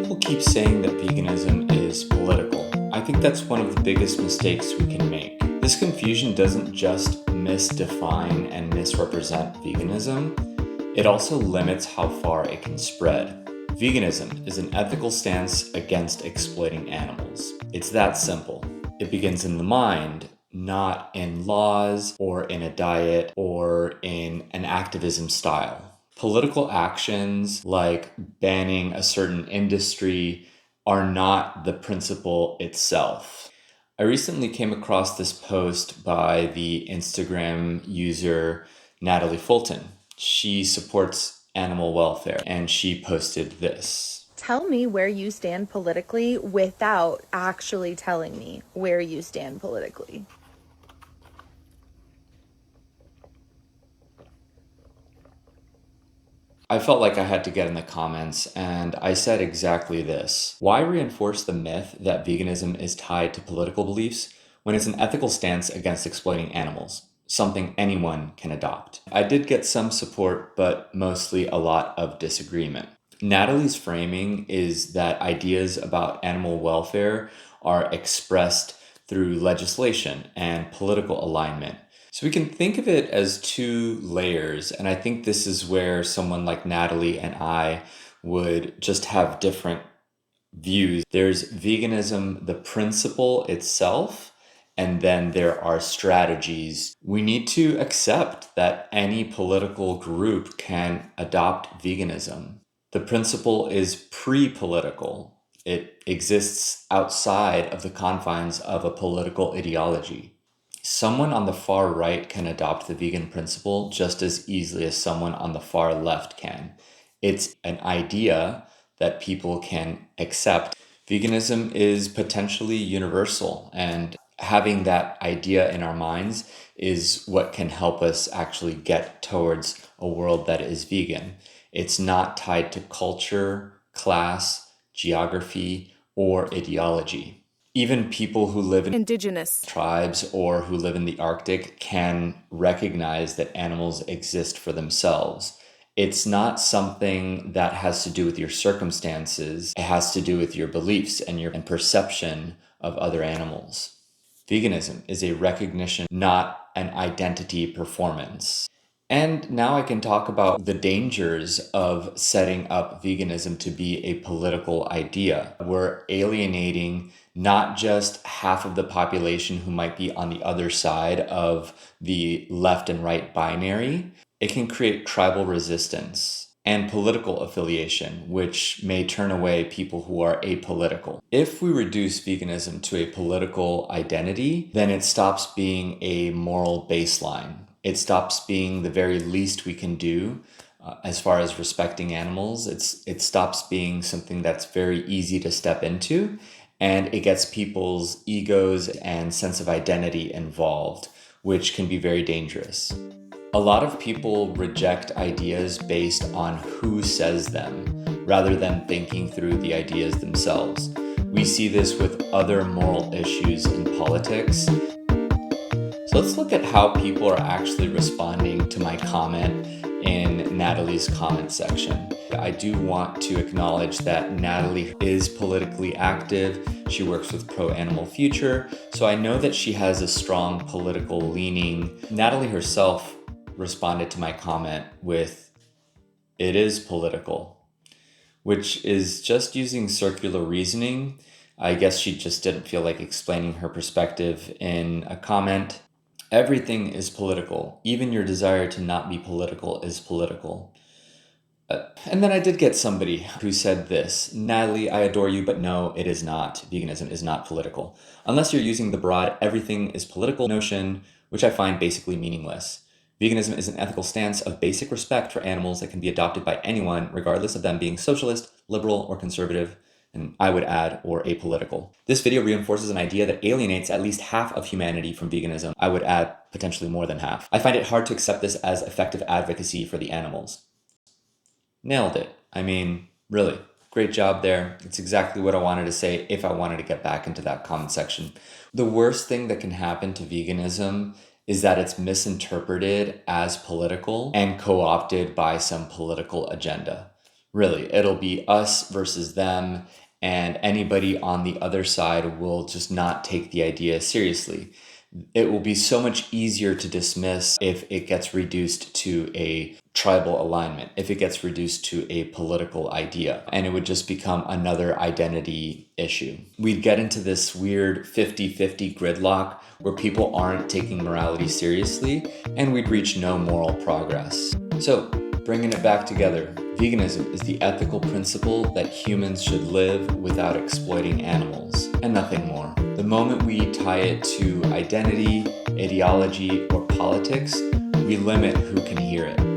People keep saying that veganism is political. I think that's one of the biggest mistakes we can make. This confusion doesn't just misdefine and misrepresent veganism, it also limits how far it can spread. Veganism is an ethical stance against exploiting animals. It's that simple. It begins in the mind, not in laws or in a diet or in an activism style. Political actions like banning a certain industry are not the principle itself. I recently came across this post by the Instagram user Natalie Fulton. She supports animal welfare and she posted this. Tell me where you stand politically without actually telling me where you stand politically. I felt like I had to get in the comments, and I said exactly this. Why reinforce the myth that veganism is tied to political beliefs when it's an ethical stance against exploiting animals, something anyone can adopt? I did get some support, but mostly a lot of disagreement. Natalie's framing is that ideas about animal welfare are expressed through legislation and political alignment. So we can think of it as two layers, and I think this is where someone like Natalie and I would just have different views. There's veganism, the principle itself, and then there are strategies. We need to accept that any political group can adopt veganism. The principle is pre-political. It exists outside of the confines of a political ideology. Someone on the far right can adopt the vegan principle just as easily as someone on the far left can. It's an idea that people can accept. Veganism is potentially universal, and having that idea in our minds is what can help us actually get towards a world that is vegan. It's not tied to culture, class, geography, or ideology. Even people who live in Indigenous tribes or who live in the Arctic can recognize that animals exist for themselves. It's not something that has to do with your circumstances. It has to do with your beliefs and your perception of other animals. Veganism is a recognition, not an identity performance. And now I can talk about the dangers of setting up veganism to be a political idea. We're alienating not just half of the population who might be on the other side of the left and right binary. It can create tribal resistance and political affiliation, which may turn away people who are apolitical. If we reduce veganism to a political identity, then it stops being a moral baseline. It stops being the very least we can do as far as respecting animals. It stops being something that's very easy to step into, and it gets people's egos and sense of identity involved, which can be very dangerous. A lot of people reject ideas based on who says them, rather than thinking through the ideas themselves. We see this with other moral issues in politics. So let's look at how people are actually responding to my comment in Natalie's comment section. I do want to acknowledge that Natalie is politically active. She works with Pro Animal Future, so I know that she has a strong political leaning. Natalie herself responded to my comment with, "It is political," which is just using circular reasoning. I guess she just didn't feel like explaining her perspective in a comment. Everything is political. Even your desire to not be political is political. And then I did get somebody who said this, "Natalie, I adore you, but no, it is not. Veganism is not political. Unless you're using the broad everything is political notion, which I find basically meaningless. Veganism is an ethical stance of basic respect for animals that can be adopted by anyone, regardless of them being socialist, liberal, or conservative, and I would add, or apolitical. This video reinforces an idea that alienates at least half of humanity from veganism. I would add, potentially more than half. I find it hard to accept this as effective advocacy for the animals." Nailed it. I mean, really, great job there. It's exactly what I wanted to say if I wanted to get back into that comment section. The worst thing that can happen to veganism is that it's misinterpreted as political and co-opted by some political agenda. Really, it'll be us versus them, and anybody on the other side will just not take the idea seriously. It will be so much easier to dismiss if it gets reduced to a tribal alignment, if it gets reduced to a political idea, and it would just become another identity issue. We'd get into this weird 50-50 gridlock where people aren't taking morality seriously, and we'd reach no moral progress. So, bringing it back together, veganism is the ethical principle that humans should live without exploiting animals, and nothing more. The moment we tie it to identity, ideology, or politics, we limit who can hear it.